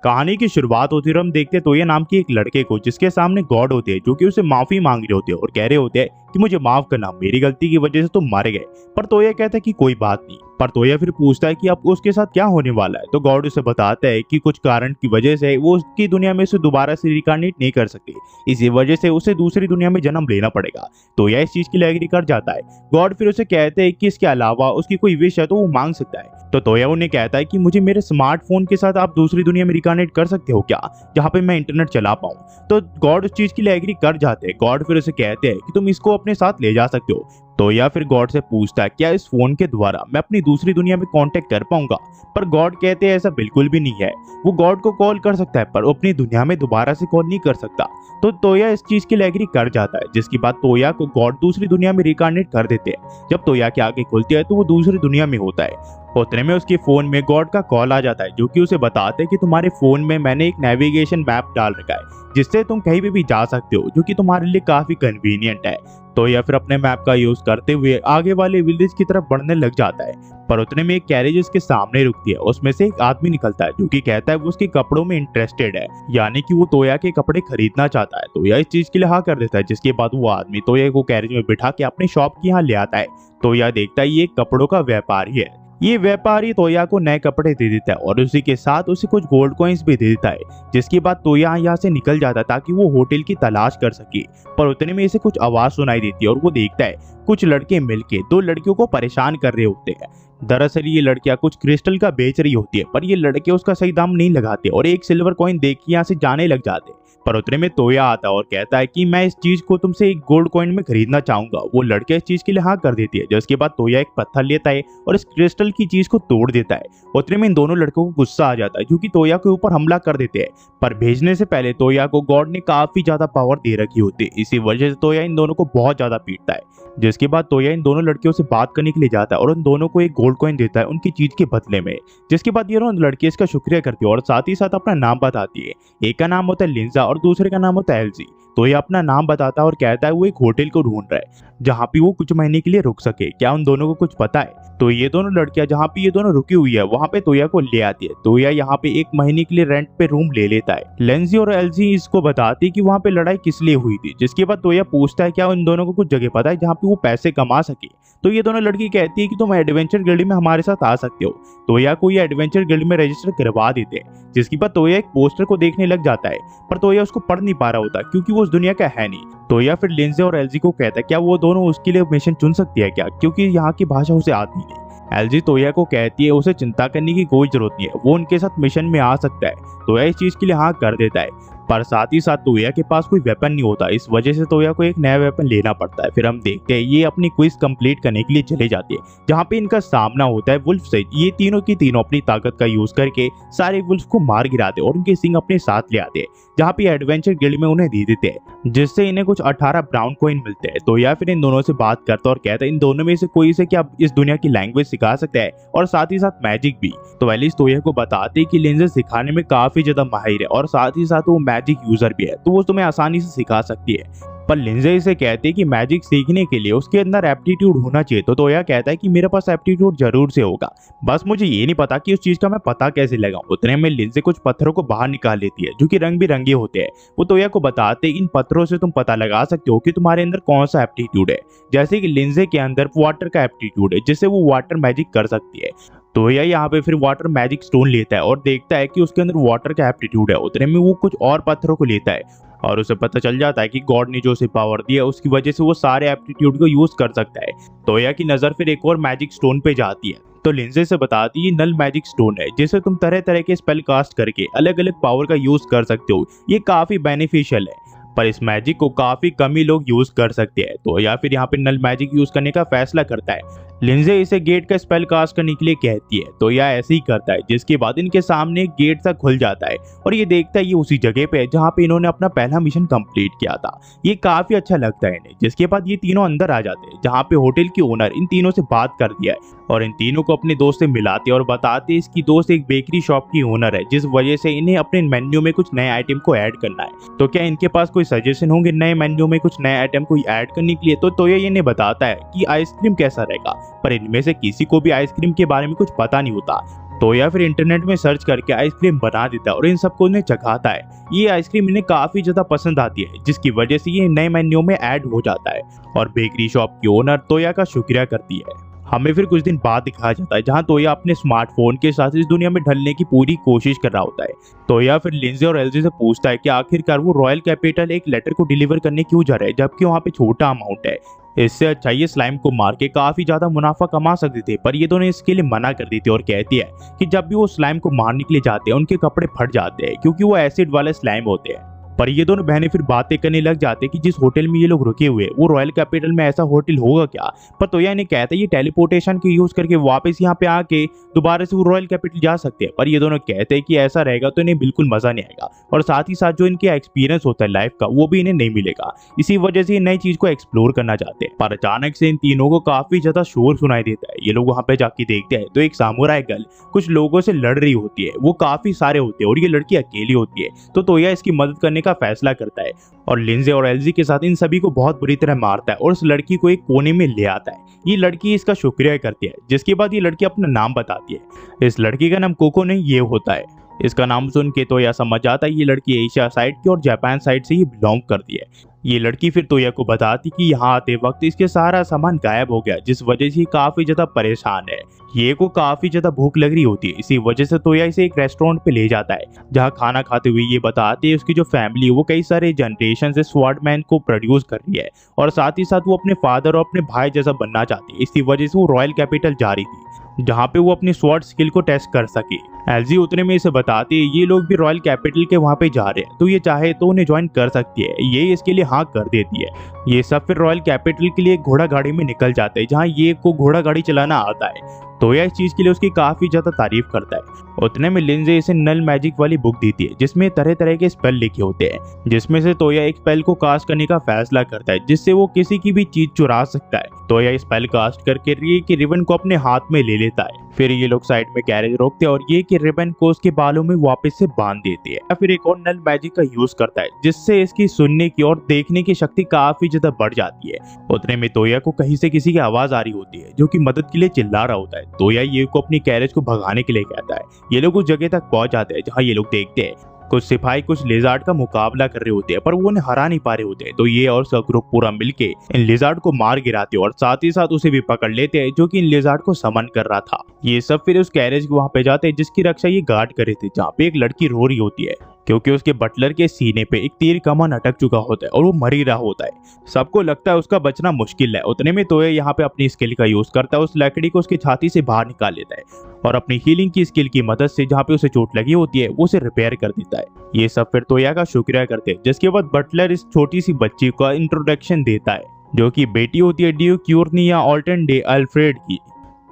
कहानी की शुरुआत होती है और हम देखते हैं तोया नाम की एक लड़के को जिसके सामने गॉड होते हैं जो कि उसे माफी मांग रहे होते हैं और कह रहे होते हैं कि मुझे माफ करना, मेरी गलती की वजह से तुम मारे गए। पर तोया कहता है कि कोई बात नहीं। पर तोया फिर पूछता है कि अब उसके साथ क्या होने वाला है, तो गॉड उसे बताता है कि कुछ कारण की वजह से वो उसकी दुनिया में से दोबारा से रिकार्नेट नहीं कर सकती, इसी वजह से उसे दूसरी दुनिया में जन्म लेना पड़ेगा। तोया इस चीज के लिए एग्री कर जाता है। गॉड फिर उसे कहते हैं कि इसके अलावा उसकी कोई विश है तो वो मांग सकता है। तो तोया उन्हें कहता है कि मुझे मेरे स्मार्टफोन के साथ आप दूसरी दुनिया में रिकार्नेट कर सकते हो क्या, जहाँ पे मैं इंटरनेट चला पाऊँ। तो गॉड उस चीज के लिए एग्री कर जाते हैं। गॉड फिर उसे कहते हैं कि तुम इसको अपने साथ ले जा सकते हो। तोया फिर गॉड से पूछता है क्या इस फोन के द्वारा मैं अपनी दूसरी दुनिया में कांटेक्ट कर पाऊंगा। पर गॉड कहते हैं ऐसा बिल्कुल भी नहीं है। वो गॉड को कॉल कर सकता है पर अपनी दुनिया में दोबारा से कॉल नहीं कर सकता। तो तोया इस चीज के लिए एग्री कर जाता है, जिसके बाद तोया को गॉड दूसरी दुनिया में रिकार्नेट कर देते हैं। जब तोया की आंखें खुलती है तो वो दूसरी दुनिया में होता है। उतने में उसके फोन में गॉड का कॉल आ जाता है जो कि उसे बताते हैं कि तुम्हारे फोन में मैंने एक नेविगेशन मैप डाल रखा है जिससे तुम कहीं भी जा सकते हो, जो कि तुम्हारे लिए काफी कन्वीनियंट है। तो या फिर अपने मैप का यूज करते हुए आगे वाले विलेज की तरफ बढ़ने लग जाता है। पर उतने में एक कैरेज उसके सामने रुकती है। उसमें से एक आदमी निकलता है जो कि कहता है वो उसके कपड़ों में इंटरेस्टेड है, यानी कि वो तोया के कपड़े खरीदना चाहता है। तोया इस चीज के लिए हाँ कर देता है, जिसके बाद वो आदमी तोया को कैरेज में बिठा के अपनी शॉप की यहाँ ले आता है। तोया देखता है ये एक कपड़ों का व्यापारी है। ये व्यापारी तोया को नए कपड़े दे देता है और उसी के साथ उसे कुछ गोल्ड कॉइन्स भी दे देता है। जिसके बाद तोया यहाँ से निकल जाता है ताकि वो होटल की तलाश कर सके। पर उतने में इसे कुछ आवाज सुनाई देती है और वो देखता है कुछ लड़के मिलके दो लड़कियों को परेशान कर रहे होते हैं। दरअसल ये लड़कियां कुछ क्रिस्टल का बेच रही होती है, पर ये लड़के उसका सही दाम नहीं लगाते और एक सिल्वर कॉइन देख के यहाँ से जाने लग जाते हैं। पर उतने में तोया आता है और कहता है कि मैं इस चीज को तुमसे एक गोल्ड कॉइन में खरीदना चाहूंगा। वो लड़के इस चीज के लिए हाँ कर देती है, जिसके बाद तोया एक पत्थर लेता है और इस क्रिस्टल की चीज को तोड़ देता है। उतने में इन दोनों लड़कों को गुस्सा आ जाता है जो कि तोया के ऊपर हमला कर देते हैं। पर भेजने से पहले तोया को गॉड ने काफी ज्यादा पावर दे रखी होती है, इसी वजह से तोया इन दोनों को बहुत ज्यादा पीटता है। जिसके बाद तोया इन दोनों लड़कियों से बात करने के लिए जाता है और उन दोनों को एक गोल्ड कॉइन देता है उनकी चीज के बदले में। जिसके बाद ये दोनों लड़के इसका शुक्रिया करती है और साथ ही साथ अपना नाम बताती है। एक का नाम होता है लिंजा और दूसरे का नाम होता है एलजी। तो ये अपना नाम बताता है और कहता है वो एक होटल को ढूंढ रहा है जहाँ पे वो कुछ महीने के लिए रुक सके। क्या उन दोनों को कुछ पता है? तो ये दोनों लड़कियां जहाँ पे ये दोनों रुकी हुई है वहाँ पे तोया को ले आती है। तोया यहाँ पे एक महीने के लिए रेंट पे रूम ले लेता है। लेंजी और एलजी इसको बताती है कि वहाँ पे लड़ाई किस लिए हुई थी। जिसके बाद तोया पूछता है क्या उन दोनों को कुछ जगह पता है जहाँ पे वो पैसे कमा सके। तो ये दोनों लड़की कहती है कि तुम एडवेंचर गिल्ड में हमारे साथ आ सकते हो। तोया को ये एडवेंचर गिल्ड में रजिस्टर करवा देते हैं। जिसके बाद तोया एक पोस्टर को देखने लग जाता है, पर तोया उसको पढ़ नहीं पा रहा होता क्योंकि वो उस दुनिया का है नहीं। तोया फिर लिंजे और एलजी को कहता है क्या वो दोनों उसके लिए मिशन चुन सकती है क्या, क्योंकि यहाँ की भाषा उसे आती नहीं। एलजी तोया को कहती है उसे चिंता करने की कोई जरूरत नहीं है, वो उनके साथ मिशन में आ सकता है। तोया इस चीज के लिए हाँ कर देता है, पर साथ ही साथ तोया के पास कोई वेपन नहीं होता, इस वजह से तोया को एक नया वेपन लेना पड़ता है। फिर हम देखते हैं ये अपनी क्विज कंप्लीट करने के लिए चले जाते हैं जहाँ पे इनका सामना होता है वुल्फ से। ये तीनों की तीनों अपनी ताकत का यूज करके सारे वुल्फ को मार गिराते और उनके सिंग अपने साथ ले आते हैं, जहाँ पे एडवेंचर गिल्ड में उन्हें दे देते हैं, जिससे इन्हें कुछ 18 ब्राउन कॉइन मिलते हैं। तो या फिर इन दोनों से बात करता और कहता है इन दोनों में से कोई इसे क्या इस दुनिया की लैंग्वेज सिखा सकता है और साथ ही साथ मैजिक भी। तो एलिस तोया को बताते कि लेंजर सिखाने में काफी ज्यादा माहिर है और साथ ही साथ वो मैजिक यूजर भी है, तो वो तुम्हें आसानी से सिखा सकती है। पर लिंजे इसे कहते हैं कि मैजिक सीखने के लिए उसके अंदर एप्टीट्यूड होना चाहिए। तो तोया कहता है कि मेरे पास एप्टीट्यूड जरूर से होगा, बस मुझे ये नहीं पता कि उस चीज का मैं पता कैसे लगाऊं। उतने में लिंजे कुछ पत्थरों को बाहर निकाल लेती है जो कि रंग बिरंगे होते हैं। वो तोया को बताते इन पत्थरों से तुम पता लगा सकते हो कि तुम्हारे अंदर कौन सा एप्टीट्यूड है। जैसे कि लिंजे के अंदर वाटर का एप्टीट्यूड है, जिससे वो वाटर मैजिक कर सकती है। तो यह यहाँ पे फिर वाटर मैजिक स्टोन लेता है और देखता है कि उसके अंदर वाटर का एप्टीट्यूड है। उतने में वो कुछ और पत्थरों को लेता है और उसे पता चल जाता है कि गॉड ने जो उसे पावर दी है उसकी वजह से वो सारे एप्टीट्यूड को यूज कर सकता है। तोया की नजर फिर एक और मैजिक स्टोन पे जाती है, तो लिंजे से बताती है नल मैजिक स्टोन है जिसे तुम तरह तरह के स्पेल कास्ट करके अलग अलग पावर का यूज कर सकते हो। ये काफी बेनिफिशियल है, पर इस मैजिक को काफी कम ही लोग यूज कर सकते हैं। तो या फिर यहाँ पे नल मैजिक यूज करने का फैसला करता है। लिंजे इसे गेट का स्पेल कास्ट करने के लिए कहती है, तो यह ऐसे ही करता है। जिसके बाद इनके सामने एक गेट सा खुल जाता है और ये देखता है ये उसी जगह पे है जहाँ पे इन्होंने अपना पहला मिशन कंप्लीट किया था। ये काफी अच्छा लगता है इन्हें। जिसके बाद ये तीनों अंदर आ जाते हैं जहाँ पे होटल की ओनर इन तीनों से बात कर दिया है और इन तीनों को अपने दोस्त से मिलाते और बताते इसकी दोस्त एक बेकरी शॉप की ओनर है, जिस वजह से इन्हें अपने मेन्यू में कुछ नए आइटम को ऐड करना है। तो क्या इनके पास कोई सजेशन होंगे नए मेन्यू में कुछ नए आइटम को ऐड करने के लिए? तो तोया ये इन्हें बताता है कि आइसक्रीम कैसा रहेगा, पर इनमें से किसी को भी आइसक्रीम के बारे में कुछ पता नहीं होता। तोया फिर इंटरनेट में सर्च करके आइसक्रीम बना देता है और इन सबको उन्हें चखाता है। ये आइसक्रीम इन्हें काफी ज्यादा पसंद आती है, जिसकी वजह से ये नए मेन्यू में ऐड हो जाता है और बेकरी शॉप की ओनर तोया का शुक्रिया करती है। हमें फिर कुछ दिन बाद दिखाया जाता है जहां तोया अपने स्मार्टफोन के साथ इस दुनिया में ढलने की पूरी कोशिश कर रहा होता है। तोया फिर लिंजे और एल्जी से पूछता है कि आखिरकार वो रॉयल कैपिटल एक लेटर को डिलीवर करने क्यों जा रहे हैं, जबकि वहाँ पे छोटा अमाउंट है। इससे अच्छा ये स्लाइम को मार के काफी ज्यादा मुनाफा कमा सकते थे, पर ये दोनों इसके लिए मना कर देती है और कहती है कि जब भी वो स्लाइम को मारने के लिए जाते हैं उनके कपड़े फट जाते हैं क्योंकि वो एसिड वाले स्लाइम होते हैं। पर ये दोनों बहनें फिर बातें करने लग जाते कि जिस होटल में ये लोग रुके हुए वो रॉयल कैपिटल में ऐसा होटल होगा क्या। पर तोया इन्हें कहता है ये टेलीपोर्टेशन के यूज करके वापस यहाँ पे आके दोबारा से वो रॉयल कैपिटल जा सकते हैं। पर ये दोनों कहते हैं कि ऐसा रहेगा तो इन्हें बिल्कुल मजा नहीं आएगा और साथ ही साथ जो इनके एक्सपीरियंस होता है लाइफ का वो भी इन्हें नहीं मिलेगा। इसी वजह से ये नई चीज को एक्सप्लोर करना चाहते हैं। पर अचानक से इन तीनों को काफी ज्यादा शोर सुनाई देता है। ये लोग वहाँ पे जाके देखते हैं तो एक सामुराई गर्ल कुछ लोगों से लड़ रही होती है। वो काफी सारे होते हैं और ये लड़की अकेली होती है, तो तोया इसकी मदद करने का फैसला करता है और लिंजे और एल्जी के साथ इन सभी को बहुत बुरी तरह मारता है और उस लड़की को एक कोने में ले आता है। ये लड़की इसका शुक्रिया करती है, जिसके बाद ये लड़की अपना नाम बताती है। इस लड़की का नाम कोको नहीं ये होता है। इसका नाम सुन के तोया समझ आता है ये लड़की एशिया साइड की और जापान साइड से ही बिलोंग करती है। ये लड़की फिर तोया को बताती कि यहाँ आते वक्त इसके सारा सामान गायब हो गया, जिस वजह से काफी ज्यादा परेशान है। ये को काफी ज्यादा भूख लग रही होती है, इसी वजह से तोया इसे एक रेस्टोरेंट पे ले जाता है जहाँ खाना खाते हुए ये बताते हैं उसकी जो फैमिली वो कई सारे जनरेशन से स्वॉर्डमैन को प्रोड्यूस कर रही है और साथ ही साथ वो अपने फादर और अपने भाई जैसा बनना चाहती है। इसी वजह से वो रॉयल कैपिटल जा रही थी जहाँ पे वो अपनी स्वॉर्ड स्किल को टेस्ट कर सके। एल्जी उतने में इसे बताते हैं ये लोग भी रॉयल कैपिटल के वहाँ पे जा रहे हैं, तो ये चाहे तो उन्हें ज्वाइन कर सकती है। ये इसके लिए हाँ कर देती है। ये सब फिर रॉयल कैपिटल के लिए घोड़ा गाड़ी में निकल जाते हैं जहाँ ये को घोड़ा गाड़ी चलाना आता है। तोया इस चीज के लिए उसकी काफी ज्यादा तारीफ करता है। उतने में लिंजे इसे नल मैजिक वाली बुक देती है जिसमें तरह तरह के स्पेल लिखे होते हैं, जिसमें से तोया एक स्पेल को कास्ट करने का फैसला करता है जिससे वो किसी की भी चीज चुरा सकता है। तोया स्पेल कास्ट करके रे के रिबन को अपने हाथ में ले लेता है। फिर ये लोग साइड में कैरेज रोकते हैं और ये के रिबन को उसके बालों में वापस से बांध देते हैं। या फिर एक और नल मैजिक का यूज करता है जिससे इसकी सुनने की और देखने की शक्ति काफी ज्यादा बढ़ जाती है। उतने में तोया को कहीं से किसी की आवाज आ रही होती है जो कि मदद के लिए चिल्ला रहा होता है। तोया ये को अपनी कैरेज को भगाने के लिए कहता है। ये लोग उस जगह तक पहुंच जाते हैं जहाँ ये लोग देखते हैं कुछ सिपाही कुछ लिजार्ड का मुकाबला कर रहे होते हैं, पर वो उन्हें हरा नहीं पा रहे होते। तो ये और उसका ग्रुप पूरा मिलके इन लिजार्ड को मार गिराते और साथ ही साथ उसे भी पकड़ लेते हैं जो कि इन लिजार्ड को समन कर रहा था। ये सब फिर उस कैरेज के वहां पे जाते हैं जिसकी रक्षा ये गार्ड कर रहे थे, जहाँ पे एक लड़की रो रही होती है क्योंकि उसके बटलर के सीने पे एक तीर कमान अटक चुका होता है और वो मर ही रहा होता है। सबको लगता है उसका बचना मुश्किल है। उतने में तोया यहाँ पे अपनी स्किल का यूज करता है, उस लकड़ी को उसकी छाती से बाहर निकाल लेता है और अपनी हीलिंग की स्किल की मदद से जहाँ पे उसे चोट लगी होती है वो उसे रिपेयर कर देता है। ये सब फिर तोया का शुक्रिया करते हैं, जिसके बाद बटलर इस छोटी सी बच्ची का इंट्रोडक्शन देता है जो कि बेटी होती है ड्यूक क्यूर्नी या ऑल्टन डे अल्फ्रेड की।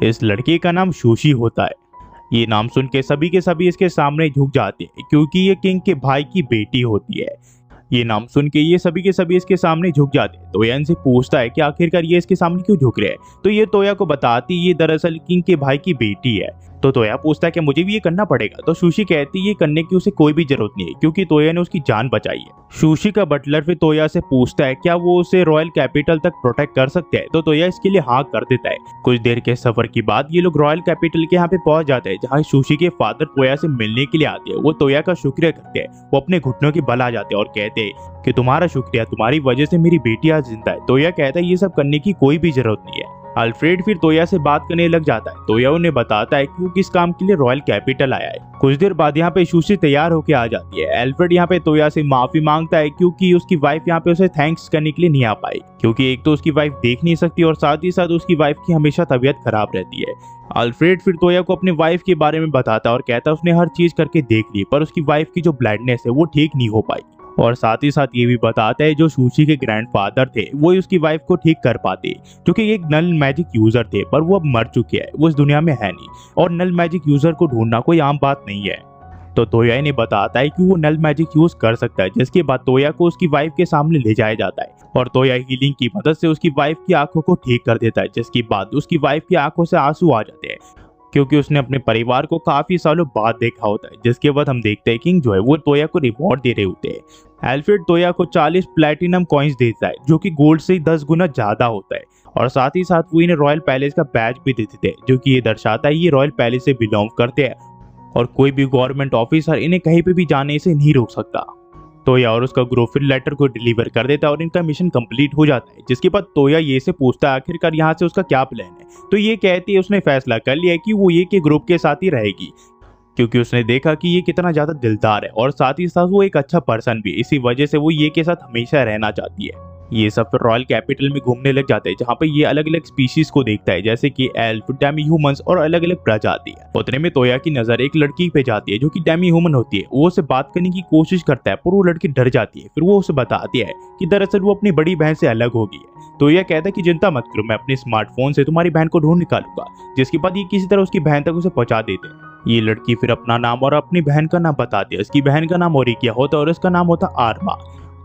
इस लड़के का नाम शूशी होता है। ये नाम सुन के सभी इसके सामने झुक जाते हैं क्योंकि ये किंग के भाई की बेटी होती है। ये नाम सुन के ये सभी के सभी इसके सामने झुक जाते हैं। तोया इनसे पूछता है कि आखिरकार ये इसके सामने क्यों झुक रहे हैं, तो ये तोया को बताती ये दरअसल किंग के भाई की बेटी है। तो तोया पूछता है कि मुझे भी ये करना पड़ेगा, तो सुशी कहती है ये करने की उसे कोई भी जरूरत नहीं है क्योंकि तोया ने उसकी जान बचाई है। सुशी का बटलर फिर तोया से पूछता है क्या वो उसे रॉयल कैपिटल तक प्रोटेक्ट कर सकते हैं, तो तोया इसके लिए हाँ कर देता है। कुछ देर के सफर के बाद ये लोग रॉयल कैपिटल के यहाँ पे पहुंच जाते हैं जहाँ सुशी के फादर तोया से मिलने के लिए आते हैं। वो तोया का शुक्रिया करते हैं, वो अपने घुटनों के बल आ जाते हैं और कहते हैं कि तुम्हारा शुक्रिया, तुम्हारी वजह से मेरी बेटी आज जिंदा है। तोया कहता है ये सब करने की कोई भी जरूरत नहीं है। अल्फ्रेड फिर तोया से बात करने लग जाता है। तोया उन्हें बताता है कि वो किस काम के लिए रॉयल कैपिटल आया है। कुछ देर बाद यहाँ पे सुशी तैयार होके आ जाती है। अल्फ्रेड यहाँ पे तोया से माफी मांगता है क्योंकि उसकी वाइफ यहाँ पे उसे थैंक्स करने के लिए नहीं आ पाई, क्योंकि एक तो उसकी वाइफ देख नहीं सकती और साथ ही साथ उसकी वाइफ की हमेशा तबीयत खराब रहती है। अल्फ्रेड फिर तोया को अपनी वाइफ के बारे में बताता है और कहता है उसने हर चीज करके देख ली पर उसकी वाइफ की जो ब्लाइंडनेस है वो ठीक नहीं हो पाई। और साथ ही साथ ये भी बताता है जो सुशी के ग्रैंडफादर थे वो उसकी वाइफ को ठीक कर पाते, क्योंकि एक नल मैजिक यूजर थे पर वो अब मर चुके हैं, वो इस दुनिया में है नहीं और नल मैजिक यूजर को ढूंढना कोई आम बात नहीं है। तो तोया इन्हें बताता है कि वो नल मैजिक यूज कर सकता है, जिसके बाद तोया को उसकी वाइफ के सामने ले जाया जाता है और तोया हीलिंग की मदद से उसकी वाइफ की आंखों को ठीक कर देता है, जिसके बाद उसकी वाइफ की आंखों से आंसू आ जाते हैं क्योंकि उसने अपने परिवार को काफी सालों बाद देखा होता है। जिसके बाद हम देखते हैं किंग जो है वो तोया को रिवॉर्ड दे रहे होते हैं। एल्फ्रेड तोया को 40 प्लैटिनम कॉइन्स देता है जो कि गोल्ड से 10 गुना ज्यादा होता है, और साथ ही साथ वो इन्हें रॉयल पैलेस का बैज भी देते थे जो कि ये दर्शाता है ये रॉयल पैलेस से बिलोंग करते हैं और कोई भी गवर्नमेंट ऑफिसर इन्हें कहीं पे भी जाने से नहीं रोक सकता। तोया और उसका ग्रुप फिर लेटर को डिलीवर कर देता है और इनका मिशन कंप्लीट हो जाता है। जिसके बाद तोया ये से पूछता है आखिरकार यहाँ से उसका क्या प्लान है, तो ये कहती है उसने फैसला कर लिया है कि वो ये के ग्रुप के साथ ही रहेगी, क्योंकि उसने देखा कि ये कितना ज्यादा दिलदार है और साथ ही साथ वो एक अच्छा पर्सन भी है। इसी वजह से वो ये के साथ हमेशा रहना चाहती है। ये सब फिर रॉयल कैपिटल में घूमने लग जाते हैं जहाँ पे ये अलग अलग स्पीशीज को देखता है, जैसे कि एल्फ, डेमी ह्यूमंस और अलग अलग प्रजाति है। उतने में तोया की नजर एक लड़की पे जाती है जो कि डेमी ह्यूमन होती है। वो उससे बात करने की कोशिश करता है पर वो लड़की डर जाती है। फिर वो उसे बताती है कि दरअसल वो अपनी बड़ी बहन से अलग हो गई है। तो यह कहता है कि चिंता मत करो, मैं अपने स्मार्टफोन से तुम्हारी बहन को ढूंढ निकालूंगा। जिसके बाद ये किसी तरह उसकी बहन तक उसे पहुंचा देते हैं। ये लड़की फिर अपना नाम और अपनी बहन का नाम बताती है। इसकी बहन का नाम ओरिकिया होता है और इसका नाम होता आर्मा।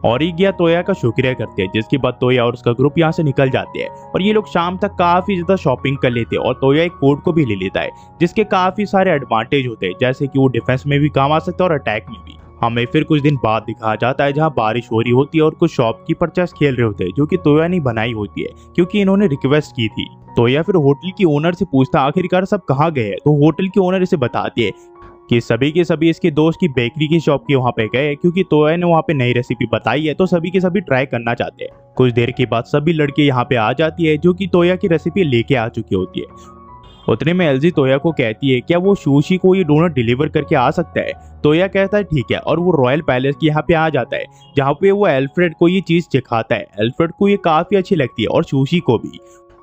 ओरिकिया तोया का शुक्रिया करते हैं। जिसके बाद तोया और उसका ग्रुप यहाँ से निकल जाते हैं और ये लोग शाम तक काफी ज्यादा शॉपिंग कर लेते हैं और तोया एक कोड को भी ले लेता है जिसके काफी सारे एडवांटेज होते हैं, जैसे कि वो डिफेंस में भी काम आ सकता है और अटैक में भी। हमें फिर कुछ दिन बाद दिखाया जाता है जहाँ बारिश हो रही होती है और कुछ शॉपकीपर चेस खेल रहे होते हैं जो कि तोया ने बनाई होती है क्योंकि इन्होंने रिक्वेस्ट की थी। तोया फिर होटल की ओनर से पूछता आखिरकार सब कहाँ गए हैं, तो होटल की ओनर इसे बताती है कि सभी के सभी इसके दोस्त की बेकरी की शॉप के वहाँ पे गए क्योंकि तोया ने वहाँ पे नई रेसिपी बताई है, तो सभी के सभी ट्राई करना चाहते हैं। कुछ देर के बाद सभी लड़के यहाँ पे आ जाती है जो कि तोया की रेसिपी लेके आ चुकी होती है। उतने में एलजी तोया को कहती है क्या वो सुशी को ये डोनट डिलीवर करके आ सकता है। तोया कहता है ठीक है और वो रॉयल पैलेस के यहाँ पे आ जाता है जहाँ पे वो एल्फ्रेड को ये चीज सिखाता है। एल्फ्रेड को ये काफी अच्छी लगती है और सुशी को भी।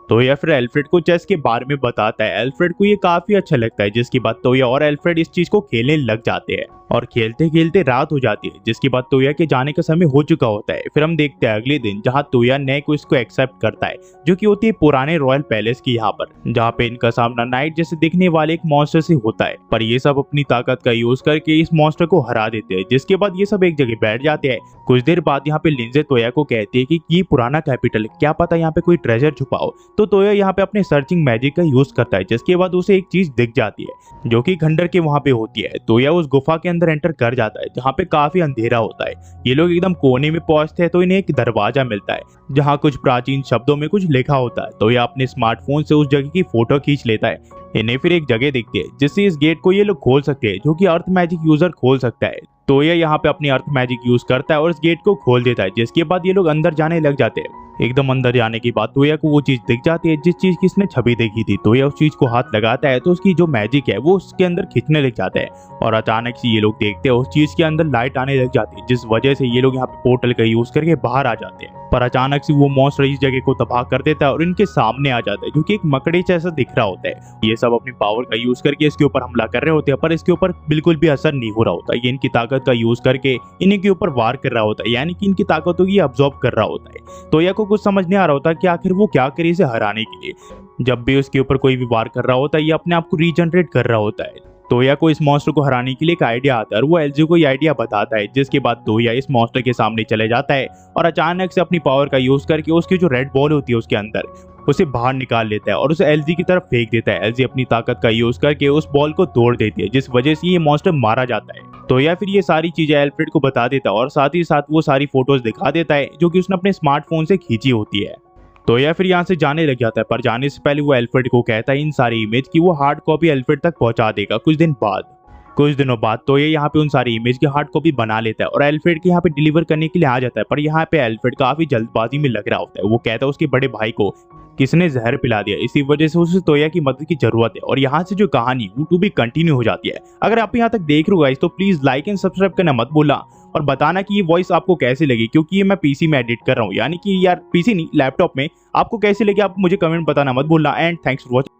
तोया फिर एल्फ्रेड को चेस के बारे में बताता है। एल्फ्रेड को ये काफी अच्छा लगता है जिसके बाद तोया और एल्फ्रेड इस चीज को खेलने लग जाते हैं और खेलते खेलते रात हो जाती है। जिसके बाद तोया के जाने का समय हो चुका होता है। फिर हम देखते हैं अगले दिन जहाँ तोया नए को इसको एक्सेप्ट करता है जो कि होती है पुराने रॉयल पैलेस की यहाँ पर, जहाँ पे इनका सामना नाइट जैसे दिखने वाले एक मॉन्स्टर से होता है। पर ये सब अपनी ताकत का यूज करके इस मॉन्स्टर को हरा देते हैं। जिसके बाद ये सब एक जगह बैठ जाते हैं। कुछ देर बाद यहाँ पे लिंजे तोया को कहती है कि ये पुराना कैपिटल है, क्या पता यहाँ पे कोई ट्रेजर छुपा हो। तो तोया यहाँ पे अपने सर्चिंग मैजिक का यूज करता है। जिसके बाद उसे एक चीज दिख जाती है जो कि खंडर के वहां पे होती है। तोया उस गुफा के अंदर एंटर कर जाता है जहाँ पे काफी अंधेरा होता है। ये लोग एकदम कोने में पहुंचते हैं तो इन्हें एक दरवाजा मिलता है जहाँ कुछ प्राचीन शब्दों में कुछ लिखा होता है। तो यह अपने स्मार्टफोन से उस जगह की फोटो खींच लेता है। इन्हें फिर एक जगह दिखती है जिससे इस गेट को ये लोग खोल सकते हैं जो कि अर्थ मैजिक यूजर खोल सकता है। तो ये यहाँ पे अपनी अर्थ मैजिक यूज करता है और इस गेट को खोल देता है। जिसके बाद ये लोग अंदर जाने लग जाते हैं। एकदम अंदर जाने के बाद तोया को वो चीज दिख जाती है जिस चीज की इसने छवि देखी थी। तोया उस चीज को हाथ लगाता है तो उसकी जो मैजिक है वो उसके अंदर खींचने लग जाता है और अचानक से ये लोग देखते हैं उस चीज के अंदर लाइट आने लग जाती है, जिस वजह से ये लोग यहाँ पे पोर्टल का यूज करके बाहर आ जाते हैं। पर अचानक से वो मॉन्स्टर इस जगह को तबाह कर देता है और इनके सामने आ जाता है जो कि एक मकड़ी जैसा दिख रहा होता है। ये सब अपनी पावर का यूज करके इसके ऊपर हमला कर रहे होते हैं पर इसके ऊपर बिल्कुल भी असर नहीं हो रहा होता। ये इनकी ताकत का यूज करके इन्हीं के ऊपर वार कर रहा होता है, यानी कि इनकी ताकतों की अब्सॉर्ब कर रहा होता है। तोया को कुछ समझ नहीं आ रहा होता कि आखिर वो क्या करे इसे हराने के लिए। जब भी उसके ऊपर कोई भी वार कर रहा होता है ये अपने आप को रीजनरेट कर रहा होता है। तोया को इस मॉन्स्टर को हराने के लिए एक आइडिया आता है और वो एलजी को ये आइडिया बताता है। जिसके बाद तोया इस मॉन्स्टर के सामने चले जाता है और अचानक से अपनी पावर का यूज करके उसकी जो रेड बॉल होती है उसके अंदर उसे बाहर निकाल लेता है और उसे एलजी की तरफ फेंक देता है। एलजी अपनी ताकत का यूज करके उस बॉल को तोड़ देती है जिस वजह से ये मॉन्स्टर मारा जाता है। तोया फिर ये सारी चीजें एल्फ्रेड को बता देता है और साथ ही साथ वो सारी फोटोज दिखा देता है जो कि उसने अपने स्मार्टफोन से खींची होती है। तोया फिर यहाँ से जाने लग जाता है पर जाने से पहले वो एल्फ्रेड को कहता है इन सारी इमेज की वो हार्ड कॉपी एल्फ्रेड तक पहुंचा देगा कुछ दिनों बाद तो ये यहाँ पे उन सारी इमेज की हार्ड कॉपी बना लेता है और एल्फ्रेड के यहाँ पे डिलीवर करने के लिए आ जाता है। पर यहाँ पे एल्फ्रेड काफी जल्दबाजी में लग रहा होता है। वो कहता है उसके बड़े भाई को किसने जहर पिला दिया, इसी वजह से उसे तोया की मदद की जरूरत है। और यहाँ से जो कहानी वो टू बी कंटिन्यू हो जाती है। अगर आप यहाँ तक देख रहे हो गाइस तो प्लीज लाइक एंड सब्सक्राइब करना मत भूलना और बताना कि ये वॉइस आपको कैसी लगी, क्योंकि ये मैं पीसी में एडिट कर रहा हूँ, यानी कि यार पीसी नहीं लैपटॉप में। आपको कैसी लगी आप मुझे कमेंट बताना मत भूलना। And thanks for watching.